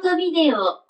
トビデオ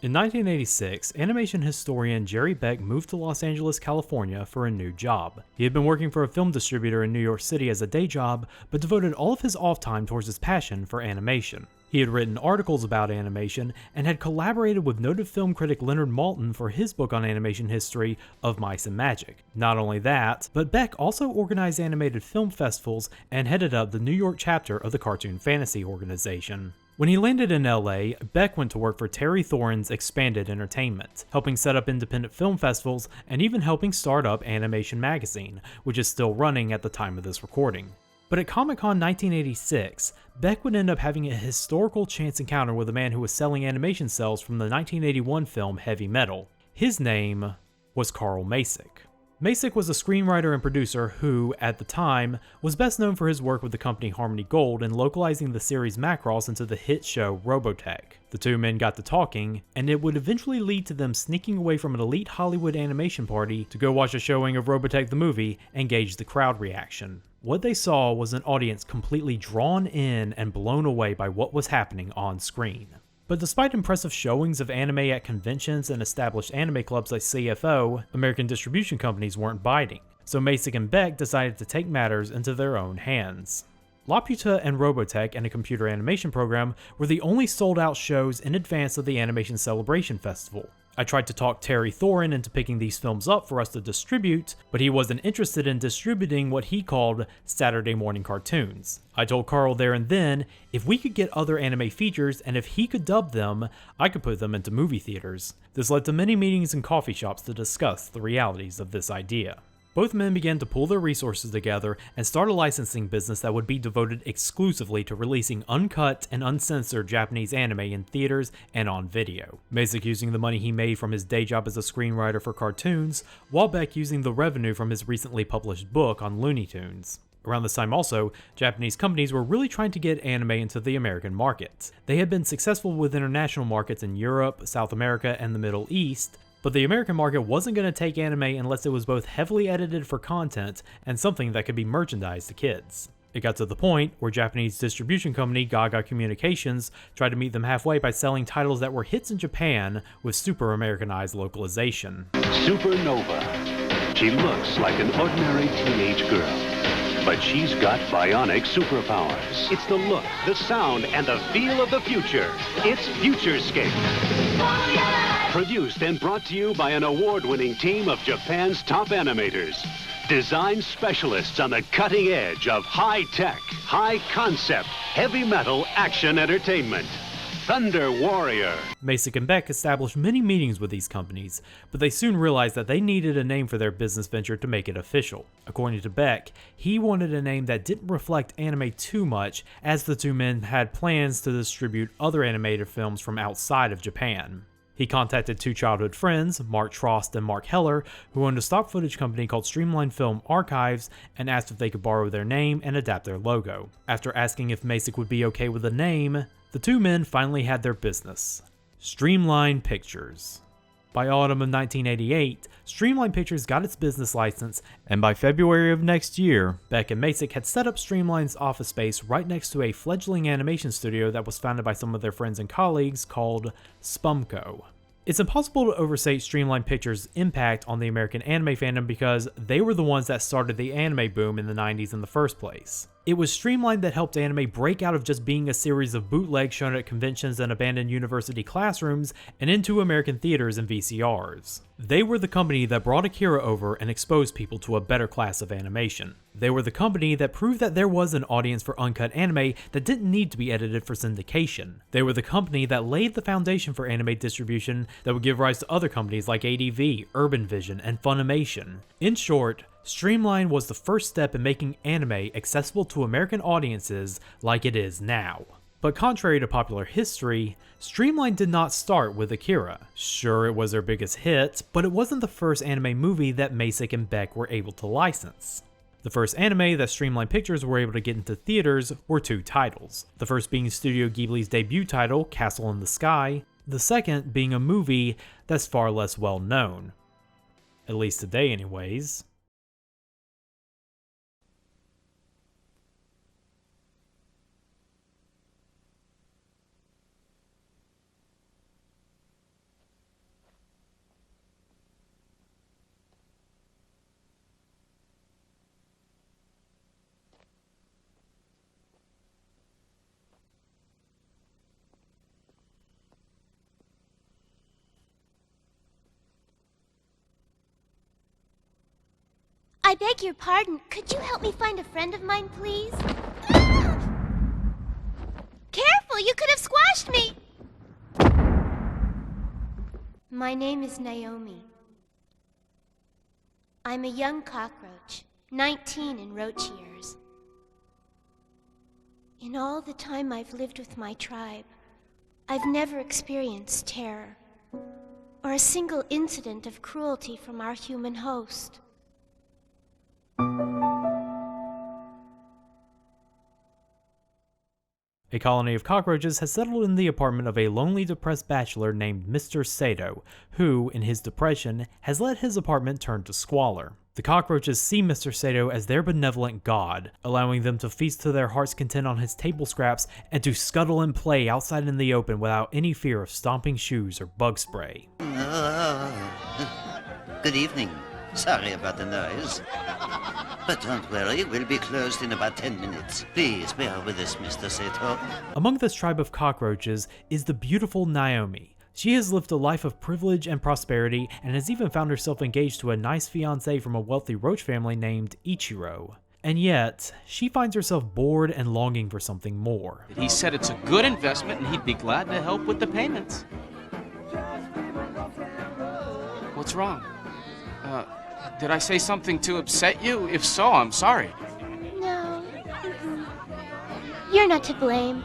In 1986, animation historian Jerry Beck moved to Los Angeles, California for a new job. He had been working for a film distributor in New York City as a day job, but devoted all of his off time towards his passion for animation. He had written articles about animation and had collaborated with noted film critic Leonard Maltin for his book on animation history, Of Mice and Magic. Not only that, but Beck also organized animated film festivals and headed up the New York chapter of the Cartoon Fantasy organization. When he landed in LA, Beck went to work for Terry Thorin's Expanded Entertainment, helping set up independent film festivals and even helping start up Animation Magazine, which is still running at the time of this recording. But at Comic-Con 1986, Beck would end up having a historical chance encounter with a man who was selling animation cells from the 1981 film Heavy Metal. His name was Carl Macek. Macek was a screenwriter and producer who, at the time, was best known for his work with the company Harmony Gold in localizing the series Macross into the hit show Robotech. The two men got to talking, and it would eventually lead to them sneaking away from an elite Hollywood animation party to go watch a showing of Robotech the movie and gauge the crowd reaction. What they saw was an audience completely drawn in and blown away by what was happening on screen. But despite impressive showings of anime at conventions and established anime clubs like CFO, American distribution companies weren't biting, so Macek and Beck decided to take matters into their own hands. Laputa and Robotech and a computer animation program were the only sold-out shows in advance of the Animation Celebration Festival. I tried to talk Terry Thorin into picking these films up for us to distribute, but he wasn't interested in distributing what he called Saturday morning cartoons. I told Carl there and then, if we could get other anime features and if he could dub them, I could put them into movie theaters. This led to many meetings in coffee shops to discuss the realities of this idea. Both men began to pool their resources together and start a licensing business that would be devoted exclusively to releasing uncut and uncensored Japanese anime in theaters and on video. Macek using the money he made from his day job as a screenwriter for cartoons, while Beck using the revenue from his recently published book on Looney Tunes. Around this time also, Japanese companies were really trying to get anime into the American market. They had been successful with international markets in Europe, South America, and the Middle East, but the American market wasn't going to take anime unless it was both heavily edited for content and something that could be merchandised to kids. It got to the point where Japanese distribution company Gaga Communications tried to meet them halfway by selling titles that were hits in Japan with super Americanized localization. Supernova. She looks like an ordinary teenage girl, but she's got bionic superpowers. It's the look, the sound, and the feel of the future. It's Futurescape. Produced and brought to you by an award-winning team of Japan's top animators. Design specialists on the cutting edge of high-tech, high-concept, heavy metal action entertainment. Thunder Warrior. Macek and Beck established many meetings with these companies, but they soon realized that they needed a name for their business venture to make it official. According to Beck, he wanted a name that didn't reflect anime too much, as the two men had plans to distribute other animated films from outside of Japan. He contacted two childhood friends, Mark Trost and Mark Heller, who owned a stock footage company called Streamline Film Archives, and asked if they could borrow their name and adapt their logo. After asking if Macek would be okay with the name, the two men finally had their business. Streamline Pictures. By autumn of 1988, Streamline Pictures got its business license, and by February of next year, Beck and Macek had set up Streamline's office space right next to a fledgling animation studio that was founded by some of their friends and colleagues called Spumco. It's impossible to overstate Streamline Pictures' impact on the American anime fandom because they were the ones that started the anime boom in the 90s in the first place. It was Streamline that helped anime break out of just being a series of bootlegs shown at conventions and abandoned university classrooms and into American theaters and VCRs. They were the company that brought Akira over and exposed people to a better class of animation. They were the company that proved that there was an audience for uncut anime that didn't need to be edited for syndication. They were the company that laid the foundation for anime distribution that would give rise to other companies like ADV, Urban Vision, and Funimation. In short, Streamline was the first step in making anime accessible to American audiences like it is now. But contrary to popular history, Streamline did not start with Akira. Sure, it was their biggest hit, but it wasn't the first anime movie that Macek and Beck were able to license. The first anime that Streamline Pictures were able to get into theaters were two titles, the first being Studio Ghibli's debut title, Castle in the Sky, the second being a movie that's far less well known, at least today anyways. I beg your pardon. Could you help me find a friend of mine, please? Careful, you could have squashed me! My name is Naomi. I'm a young cockroach, 19 in roach years. In all the time I've lived with my tribe, I've never experienced terror, or a single incident of cruelty from our human host. A colony of cockroaches has settled in the apartment of a lonely, depressed bachelor named Mr. Sato, who, in his depression, has let his apartment turn to squalor. The cockroaches see Mr. Sato as their benevolent god, allowing them to feast to their heart's content on his table scraps and to scuttle and play outside in the open without any fear of stomping shoes or bug spray. Good evening. Sorry about the noise. But don't worry, we'll be closed in about 10 minutes. Please bear with us, Mr. Sato. Among this tribe of cockroaches is the beautiful Naomi. She has lived a life of privilege and prosperity and has even found herself engaged to a nice fiancé from a wealthy roach family named Ichiro. And yet, she finds herself bored and longing for something more. He said it's a good investment and he'd be glad to help with the payments. What's wrong? Did I say something to upset you? If so, I'm sorry. No. You're not to blame.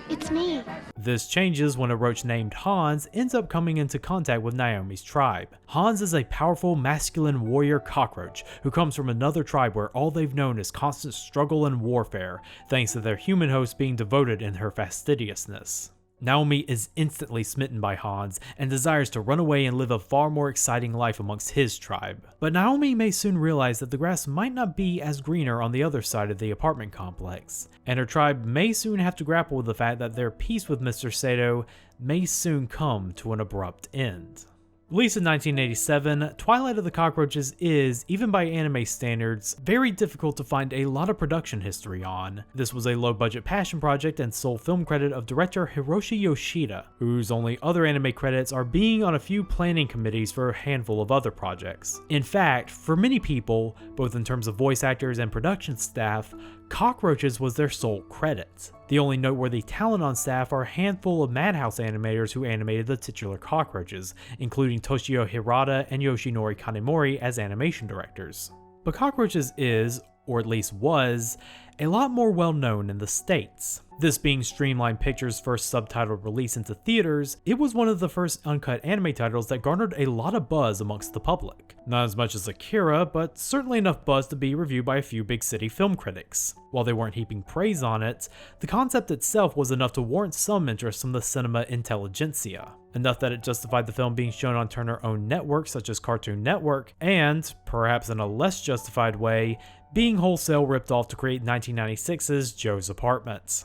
It's me. This changes when a roach named Hans ends up coming into contact with Naomi's tribe. Hans is a powerful, masculine warrior cockroach who comes from another tribe where all they've known is constant struggle and warfare, thanks to their human host being devoted in her fastidiousness. Naomi is instantly smitten by Hans and desires to run away and live a far more exciting life amongst his tribe. But Naomi may soon realize that the grass might not be as greener on the other side of the apartment complex, and her tribe may soon have to grapple with the fact that their peace with Mr. Sato may soon come to an abrupt end. Released in 1987, Twilight of the Cockroaches is, even by anime standards, very difficult to find a lot of production history on. This was a low-budget passion project and sole film credit of director Hiroshi Yoshida, whose only other anime credits are being on a few planning committees for a handful of other projects. In fact, for many people, both in terms of voice actors and production staff, Cockroaches was their sole credit. The only noteworthy talent on staff are a handful of Madhouse animators who animated the titular cockroaches, including Toshio Hirata and Yoshinori Kanemori as animation directors. But Cockroaches is, or at least was, a lot more well known in the States. This being Streamline Picture's first subtitled release into theaters, it was one of the first uncut anime titles that garnered a lot of buzz amongst the public. Not as much as Akira, but certainly enough buzz to be reviewed by a few big city film critics. While they weren't heaping praise on it, the concept itself was enough to warrant some interest from the cinema intelligentsia. Enough that it justified the film being shown on Turner-owned networks such as Cartoon Network, and, perhaps in a less justified way, being wholesale ripped off to create 1996's Joe's Apartment.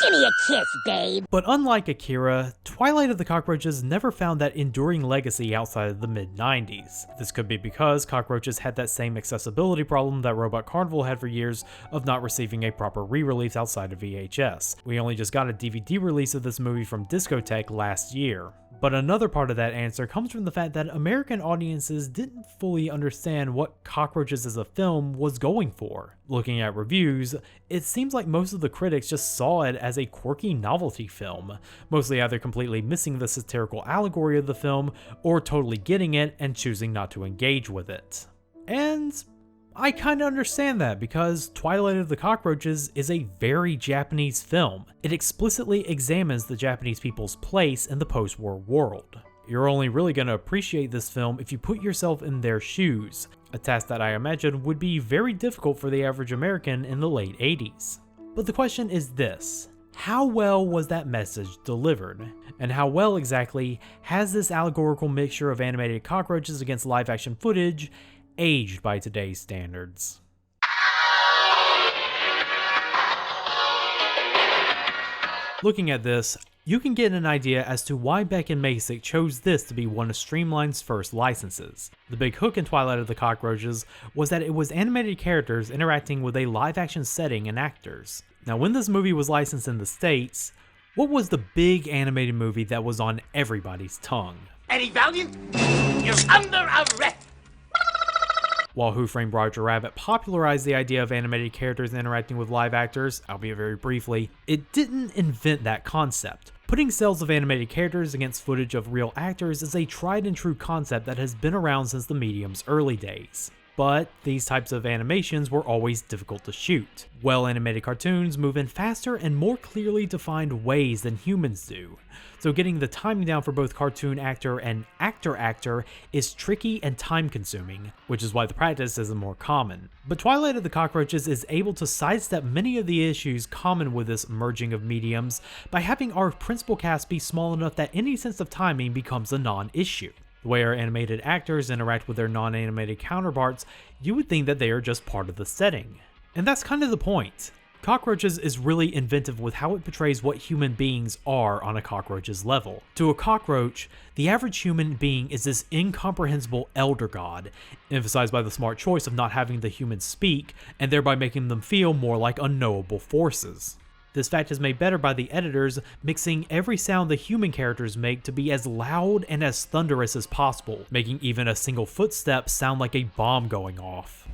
Give me a kiss, babe. But unlike Akira, Twilight of the Cockroaches never found that enduring legacy outside of the mid-90s. This could be because Cockroaches had that same accessibility problem that Robot Carnival had for years of not receiving a proper re-release outside of VHS. We only just got a DVD release of this movie from Discotek last year. But another part of that answer comes from the fact that American audiences didn't fully understand what Cockroaches as a film was going for. Looking at reviews, it seems like most of the critics just saw it as a quirky novelty film, mostly either completely missing the satirical allegory of the film or totally getting it and choosing not to engage with it. And I kinda understand that because Twilight of the Cockroaches is a very Japanese film. It explicitly examines the Japanese people's place in the post-war world. You're only really gonna appreciate this film if you put yourself in their shoes, a task that I imagine would be very difficult for the average American in the late 80s. But the question is this: how well was that message delivered? And how well exactly has this allegorical mixture of animated cockroaches against live action footage aged by today's standards? Looking at this, you can get an idea as to why Beck and Masick chose this to be one of Streamline's first licenses. The big hook in Twilight of the Cockroaches was that it was animated characters interacting with a live-action setting and actors. Now, when this movie was licensed in the States, what was the big animated movie that was on everybody's tongue? Eddie Valiant, you're under arrest. While Who Framed Roger Rabbit popularized the idea of animated characters interacting with live actors, albeit very briefly, it didn't invent that concept. Putting cells of animated characters against footage of real actors is a tried and true concept that has been around since the medium's early days. But these types of animations were always difficult to shoot. Well-animated cartoons move in faster and more clearly defined ways than humans do, so getting the timing down for both cartoon actor and actor is tricky and time-consuming, which is why the practice isn't more common. But Twilight of the Cockroaches is able to sidestep many of the issues common with this merging of mediums by having our principal cast be small enough that any sense of timing becomes a non-issue. The way our animated actors interact with their non-animated counterparts, you would think that they are just part of the setting. And that's kind of the point. Cockroaches is really inventive with how it portrays what human beings are on a cockroach's level. To a cockroach, the average human being is this incomprehensible elder god, emphasized by the smart choice of not having the humans speak, and thereby making them feel more like unknowable forces. This fact is made better by the editors mixing every sound the human characters make to be as loud and as thunderous as possible, making even a single footstep sound like a bomb going off.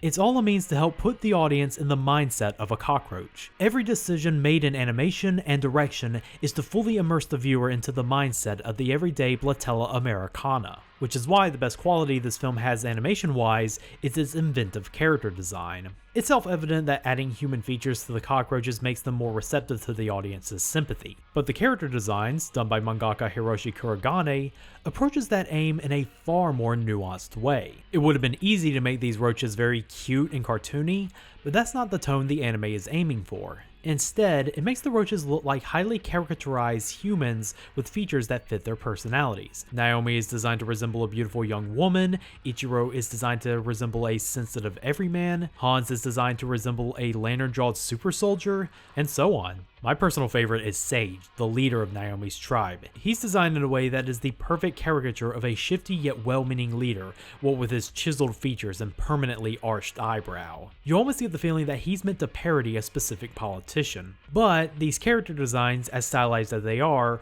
It's all a means to help put the audience in the mindset of a cockroach. Every decision made in animation and direction is to fully immerse the viewer into the mindset of the everyday Blatella Americana, which is why the best quality this film has animation-wise is its inventive character design. It's self-evident that adding human features to the cockroaches makes them more receptive to the audience's sympathy, but the character designs, done by mangaka Hiroshi Kurogane, approaches that aim in a far more nuanced way. It would have been easy to make these roaches very cute and cartoony, but that's not the tone the anime is aiming for. Instead, it makes the roaches look like highly caricaturized humans with features that fit their personalities. Naomi is designed to resemble a beautiful young woman, Ichiro is designed to resemble a sensitive everyman, Hans is designed to resemble a lantern-jawed super soldier, and so on. My personal favorite is Sage, the leader of Naomi's tribe. He's designed in a way that is the perfect caricature of a shifty yet well-meaning leader, what with his chiseled features and permanently arched eyebrow. You almost get the feeling that he's meant to parody a specific politician. But these character designs, as stylized as they are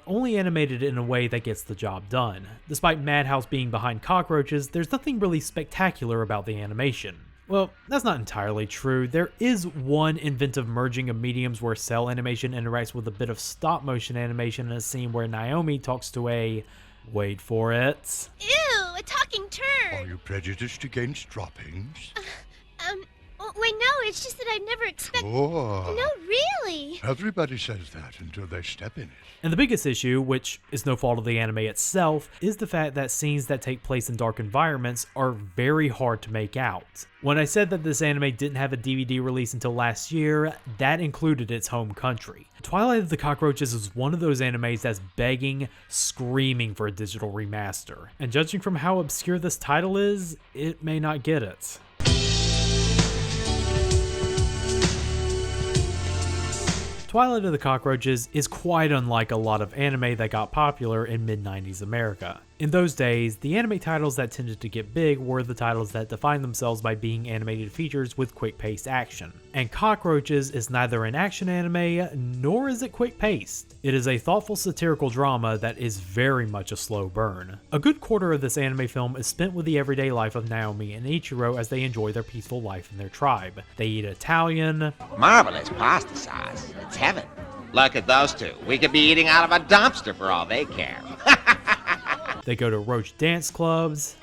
only animated in a way that gets the job done. Despite Madhouse being behind Cockroaches, there's nothing really spectacular about the animation. Well, that's not entirely true. There is one inventive merging of mediums where cell animation interacts with a bit of stop motion animation in a scene where Naomi talks to a... wait for it. Ew, a talking turd! Are you prejudiced against droppings? Wait, no, it's just that I never expected... Sure. No, really! Everybody says that until they step in it. And the biggest issue, which is no fault of the anime itself, is the fact that scenes that take place in dark environments are very hard to make out. When I said that this anime didn't have a DVD release until last year, that included its home country. Twilight of the Cockroaches is one of those animes that's begging, screaming for a digital remaster. And judging from how obscure this title is, it may not get it. Twilight of the Cockroaches is quite unlike a lot of anime that got popular in mid-90s America. In those days, the anime titles that tended to get big were the titles that defined themselves by being animated features with quick-paced action. And Cockroaches is neither an action anime, nor is it quick-paced. It is a thoughtful satirical drama that is very much a slow burn. A good quarter of this anime film is spent with the everyday life of Naomi and Ichiro as they enjoy their peaceful life in their tribe. They eat Italian, Marvelous pasta sauce. It's heaven. Look at those two. We could be eating out of a dumpster for all they care. they go to roach dance clubs,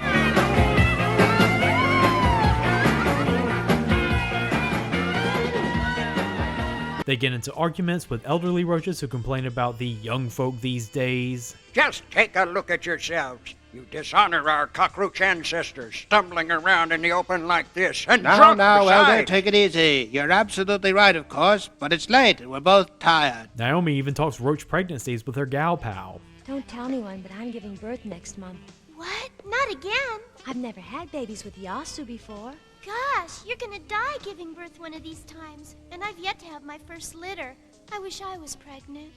they get into arguments with elderly roaches who complain about the young folk these days. Just take a look at yourselves. You dishonor our cockroach ancestors, stumbling around in the open like this, and Now, drunk Elder, besides. take it easy. You're absolutely right, of course, but it's late and we're both tired. Naomi even talks roach pregnancies with her gal pal. Don't tell anyone, but I'm giving birth next month. What? Not again? I've never had babies with Yasu before. Gosh, you're gonna die giving birth one of these times. And I've yet to have my first litter. I wish I was pregnant.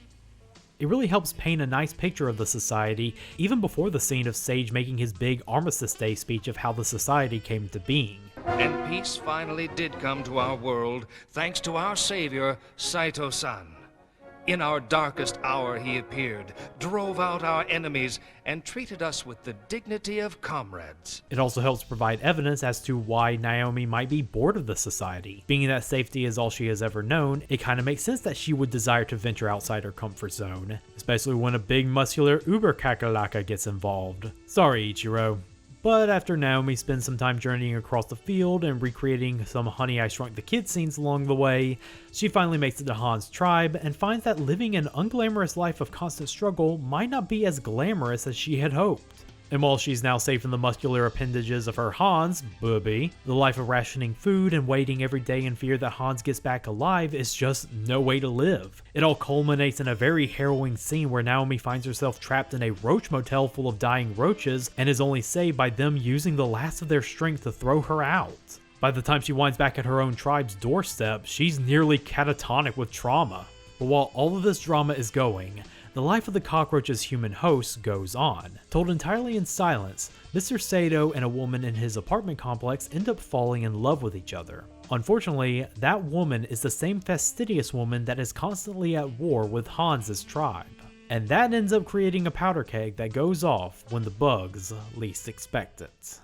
It really helps paint a nice picture of the society, even before the scene of Sage making his big Armistice Day speech of how the society came to being. And peace finally did come to our world, thanks to our savior, Saito-san. In our darkest hour he appeared, drove out our enemies, and treated us with the dignity of comrades. It also helps provide evidence as to why Naomi might be bored of the society. Being that safety is all she has ever known, it kind of makes sense that she would desire to venture outside her comfort zone, especially when a big muscular uber kakalaka gets involved. Sorry, Ichiro. But after Naomi spends some time journeying across the field and recreating some Honey, I Shrunk the Kids scenes along the way, she finally makes it to Han's tribe and finds that living an unglamorous life of constant struggle might not be as glamorous as she had hoped. And while she's now safe in the muscular appendages of her Hans, booby, the life of rationing food and waiting every day in fear that Hans gets back alive is just no way to live. It all culminates in a very harrowing scene where Naomi finds herself trapped in a roach motel full of dying roaches and is only saved by them using the last of their strength to throw her out. By the time she winds back at her own tribe's doorstep, she's nearly catatonic with trauma. But while all of this drama is going, the life of the cockroach's human host goes on. Told entirely in silence, Mr. Sato and a woman in his apartment complex end up falling in love with each other. Unfortunately, that woman is the same fastidious woman that is constantly at war with Hans's tribe. And that ends up creating a powder keg that goes off when the bugs least expect it.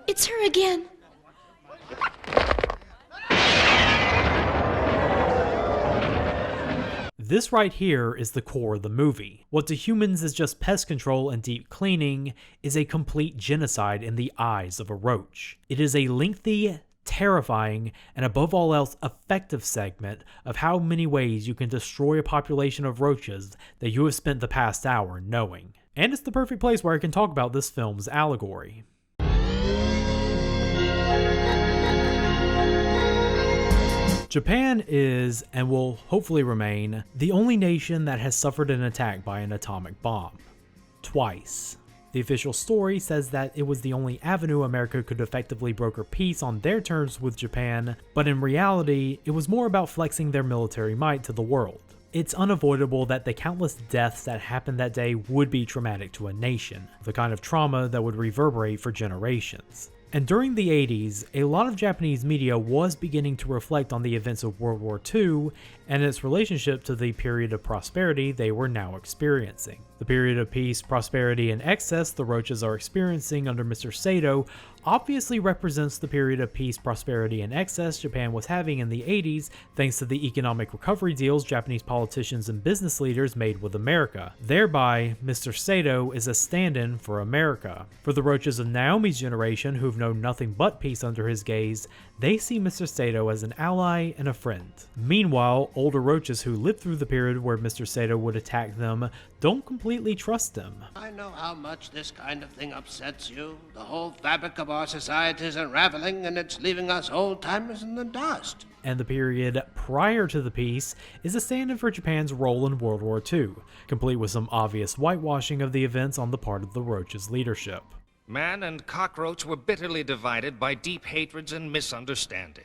It's her again. This right here is the core of the movie. What to humans is just pest control and deep cleaning is a complete genocide in the eyes of a roach. It is a lengthy, terrifying, and above all else effective segment of how many ways you can destroy a population of roaches that you have spent the past hour knowing. And it's the perfect place where I can talk about this film's allegory. Japan is, and will hopefully remain, the only nation that has suffered an attack by an atomic bomb. Twice. The official story says that it was the only avenue America could effectively broker peace on their terms with Japan, but in reality, it was more about flexing their military might to the world. It's unavoidable that the countless deaths that happened that day would be traumatic to a nation, the kind of trauma that would reverberate for generations. And during the 80s, a lot of Japanese media was beginning to reflect on the events of World War II and its relationship to the period of prosperity they were now experiencing. The period of peace, prosperity, and excess the roaches are experiencing under Mr. Sato obviously represents the period of peace, prosperity, and excess Japan was having in the 80s thanks to the economic recovery deals Japanese politicians and business leaders made with America. Thereby, Mr. Sato is a stand-in for America. For the roaches of Naomi's generation who've known nothing but peace under his gaze, they see Mr. Sato as an ally and a friend. Meanwhile, older roaches who lived through the period where Mr. Sato would attack them don't completely trust him. I know how much this kind of thing upsets you. The whole fabric of our society is unraveling and it's leaving us old-timers in the dust. And the period prior to the peace is a stand-in for Japan's role in World War II, complete with some obvious whitewashing of the events on the part of the Roach's leadership. Man and cockroach were bitterly divided by deep hatreds and misunderstanding.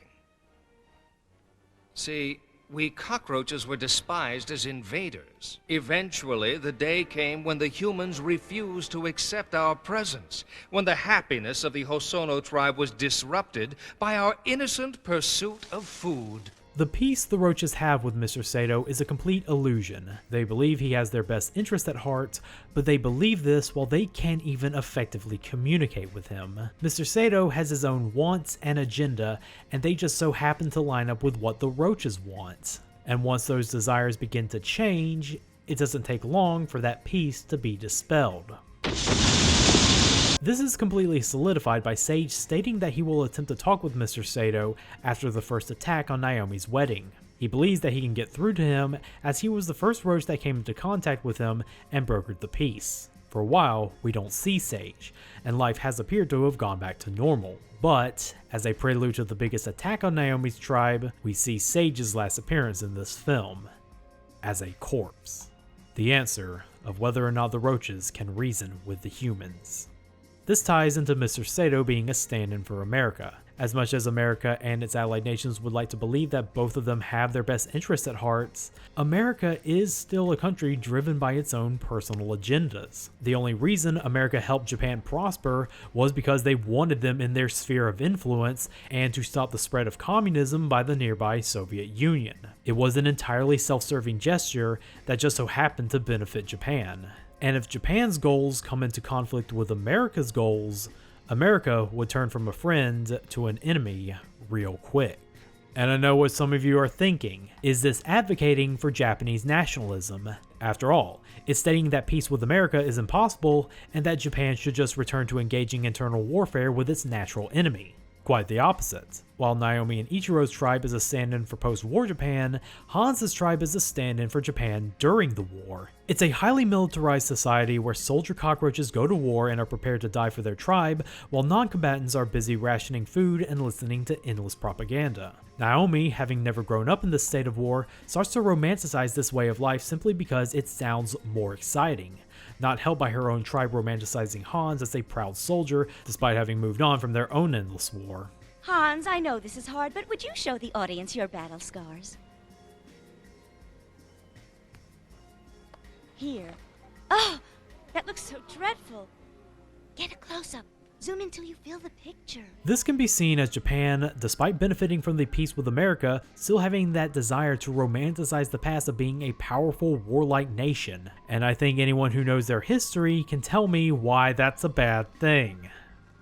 See, we cockroaches were despised as invaders. Eventually, the day came when the humans refused to accept our presence, when the happiness of the Hosono tribe was disrupted by our innocent pursuit of food. The peace the roaches have with Mr. Sato is a complete illusion. They believe he has their best interest at heart, but they believe this while they can't even effectively communicate with him. Mr. Sato has his own wants and agenda, and they just so happen to line up with what the roaches want. And once those desires begin to change, it doesn't take long for that peace to be dispelled. This is completely solidified by Sage stating that he will attempt to talk with Mr. Sato after the first attack on Naomi's wedding. He believes that he can get through to him as he was the first roach that came into contact with him and brokered the peace. For a while, we don't see Sage, and life has appeared to have gone back to normal. But, as a prelude to the biggest attack on Naomi's tribe, we see Sage's last appearance in this film, as a corpse. The answer of whether or not the roaches can reason with the humans. This ties into Mr. Sato being a stand-in for America. As much as America and its allied nations would like to believe that both of them have their best interests at heart, America is still a country driven by its own personal agendas. The only reason America helped Japan prosper was because they wanted them in their sphere of influence and to stop the spread of communism by the nearby Soviet Union. It was an entirely self-serving gesture that just so happened to benefit Japan. And if Japan's goals come into conflict with America's goals, America would turn from a friend to an enemy real quick. And I know what some of you are thinking. Is this advocating for Japanese nationalism? After all, it's stating that peace with America is impossible and that Japan should just return to engaging internal warfare with its natural enemy. Quite the opposite. While Naomi and Ichiro's tribe is a stand-in for post-war Japan, Hans's tribe is a stand-in for Japan during the war. It's a highly militarized society where soldier cockroaches go to war and are prepared to die for their tribe, while non-combatants are busy rationing food and listening to endless propaganda. Naomi, having never grown up in this state of war, starts to romanticize this way of life simply because it sounds more exciting. Not helped by her own tribe romanticizing Hans as a proud soldier, despite having moved on from their own endless war. Hans, I know this is hard, but would you show the audience your battle scars? Here. Oh, that looks so dreadful. Get a close-up. Zoom until you feel the picture. This can be seen as Japan, despite benefiting from the peace with America, still having that desire to romanticize the past of being a powerful, warlike nation. And I think anyone who knows their history can tell me why that's a bad thing.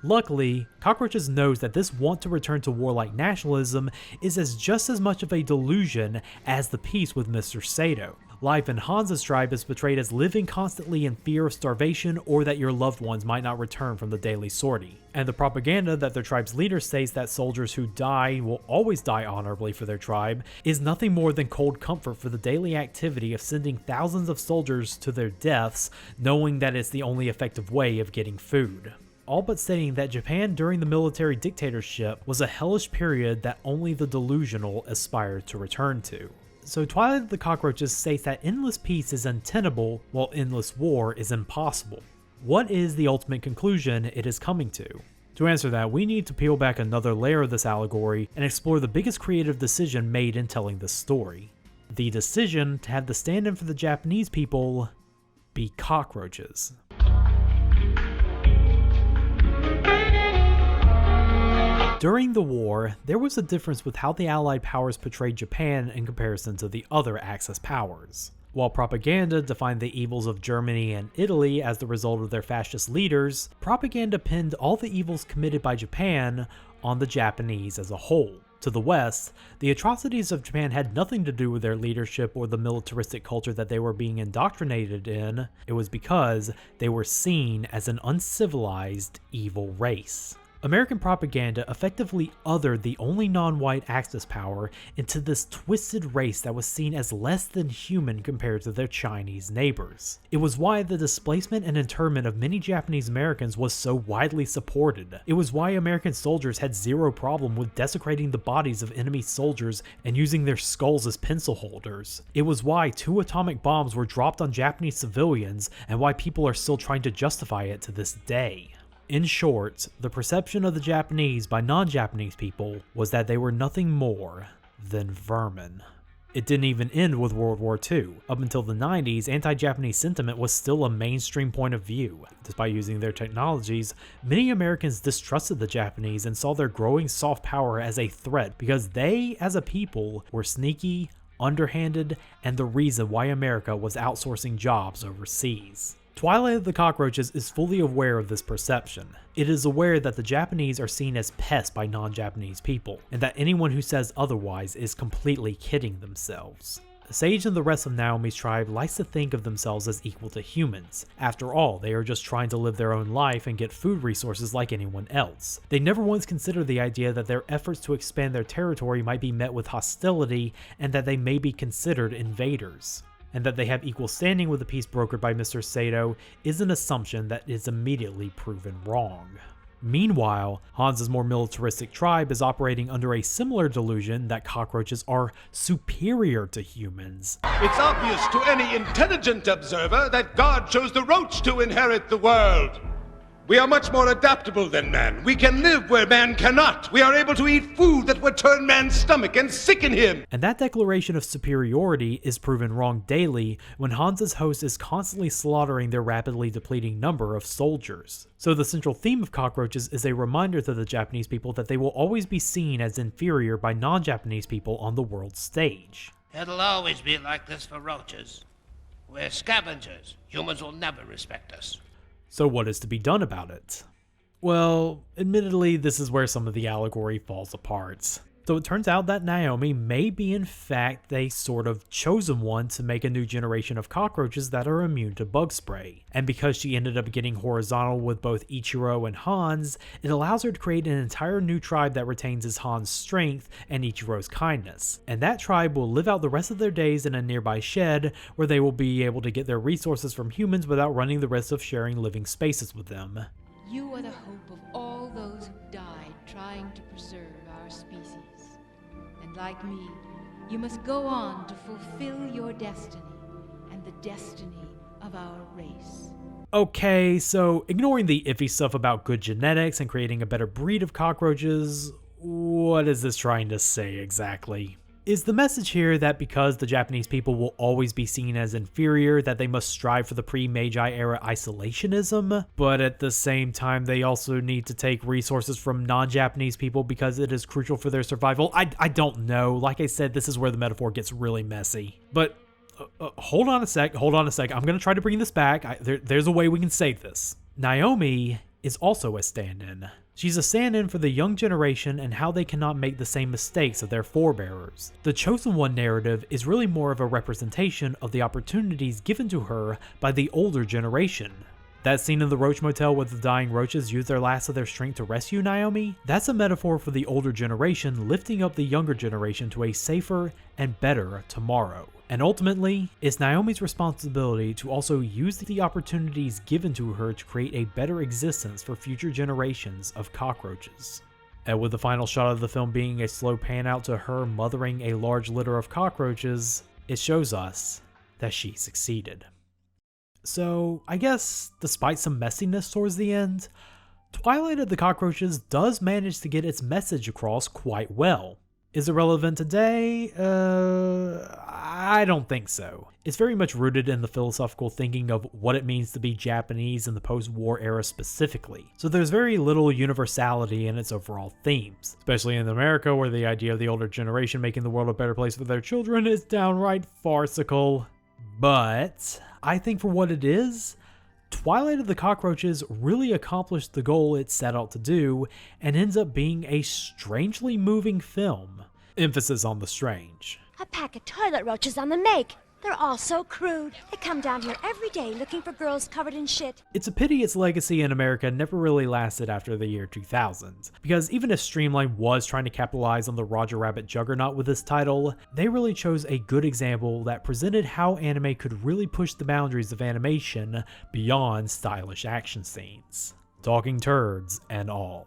Luckily, Cockroaches knows that this want to return to warlike nationalism is just as much of a delusion as the peace with Mr. Sato. Life in Hans's tribe is portrayed as living constantly in fear of starvation or that your loved ones might not return from the daily sortie. And the propaganda that their tribe's leader states that soldiers who die will always die honorably for their tribe is nothing more than cold comfort for the daily activity of sending thousands of soldiers to their deaths, knowing that it's the only effective way of getting food. All but stating that Japan during the military dictatorship was a hellish period that only the delusional aspire to return to. So Twilight of the Cockroaches states that endless peace is untenable while endless war is impossible. What is the ultimate conclusion it is coming to? To answer that, we need to peel back another layer of this allegory and explore the biggest creative decision made in telling this story. The decision to have the stand-in for the Japanese people be cockroaches. During the war, there was a difference with how the Allied powers portrayed Japan in comparison to the other Axis powers. While propaganda defined the evils of Germany and Italy as the result of their fascist leaders, propaganda pinned all the evils committed by Japan on the Japanese as a whole. To the West, the atrocities of Japan had nothing to do with their leadership or the militaristic culture that they were being indoctrinated in. It was because they were seen as an uncivilized, evil race. American propaganda effectively othered the only non-white Axis power into this twisted race that was seen as less than human compared to their Chinese neighbors. It was why the displacement and internment of many Japanese Americans was so widely supported. It was why American soldiers had zero problem with desecrating the bodies of enemy soldiers and using their skulls as pencil holders. It was why 2 atomic bombs were dropped on Japanese civilians and why people are still trying to justify it to this day. In short, the perception of the Japanese by non-Japanese people was that they were nothing more than vermin. It didn't even end with World War II. Up until the 90s, anti-Japanese sentiment was still a mainstream point of view. Despite using their technologies, many Americans distrusted the Japanese and saw their growing soft power as a threat because they, as a people, were sneaky, underhanded, and the reason why America was outsourcing jobs overseas. Twilight of the Cockroaches is fully aware of this perception. It is aware that the Japanese are seen as pests by non-Japanese people, and that anyone who says otherwise is completely kidding themselves. Sage and the rest of Naomi's tribe likes to think of themselves as equal to humans. After all, they are just trying to live their own life and get food resources like anyone else. They never once considered the idea that their efforts to expand their territory might be met with hostility and that they may be considered invaders. And that they have equal standing with the peace brokered by Mr. Sato is an assumption that is immediately proven wrong. Meanwhile, Hans's more militaristic tribe is operating under a similar delusion that cockroaches are superior to humans. It's obvious to any intelligent observer that God chose the roach to inherit the world. We are much more adaptable than man. We can live where man cannot. We are able to eat food that would turn man's stomach and sicken him. And that declaration of superiority is proven wrong daily when Hans's host is constantly slaughtering their rapidly depleting number of soldiers. So the central theme of cockroaches is a reminder to the Japanese people that they will always be seen as inferior by non-Japanese people on the world stage. It'll always be like this for roaches. We're scavengers. Humans will never respect us. So what is to be done about it? Well, admittedly, this is where some of the allegory falls apart. So it turns out that Naomi may be in fact a sort of chosen one to make a new generation of cockroaches that are immune to bug spray. And because she ended up getting horizontal with both Ichiro and Hans, it allows her to create an entire new tribe that retains his Hans' strength and Ichiro's kindness. And that tribe will live out the rest of their days in a nearby shed where they will be able to get their resources from humans without running the risk of sharing living spaces with them. You are the hope of all those who died trying to preserve our species. And like me, you must go on to fulfill your destiny and the destiny of our race. Okay, so ignoring the iffy stuff about good genetics and creating a better breed of cockroaches, what is this trying to say exactly? Is the message here that because the Japanese people will always be seen as inferior, that they must strive for the pre-Meiji era isolationism, but at the same time they also need to take resources from non-Japanese people because it is crucial for their survival? I don't know. Like I said, this is where the metaphor gets really messy. But hold on a sec. I'm going to try to bring this back. There's a way we can save this. Naomi is also a stand-in. She's a stand-in for the young generation and how they cannot make the same mistakes of their forebearers. The Chosen One narrative is really more of a representation of the opportunities given to her by the older generation. That scene in the Roach Motel where the dying roaches use their last of their strength to rescue Naomi, that's a metaphor for the older generation lifting up the younger generation to a safer and better tomorrow. And ultimately, it's Naomi's responsibility to also use the opportunities given to her to create a better existence for future generations of cockroaches. And with the final shot of the film being a slow pan out to her mothering a large litter of cockroaches, it shows us that she succeeded. So, I guess, despite some messiness towards the end, Twilight of the Cockroaches does manage to get its message across quite well. Is it relevant today? I don't think so. It's very much rooted in the philosophical thinking of what it means to be Japanese in the post-war era specifically. So there's very little universality in its overall themes, especially in America where the idea of the older generation making the world a better place for their children is downright farcical. But I think for what it is, Twilight of the Cockroaches really accomplished the goal it set out to do and ends up being a strangely moving film. Emphasis on the strange. A pack of toilet roaches on the make. They're all so crude. They come down here every day looking for girls covered in shit. It's a pity its legacy in America never really lasted after the year 2000, because even if Streamline was trying to capitalize on the Roger Rabbit juggernaut with this title, they really chose a good example that presented how anime could really push the boundaries of animation beyond stylish action scenes. Talking turds and all.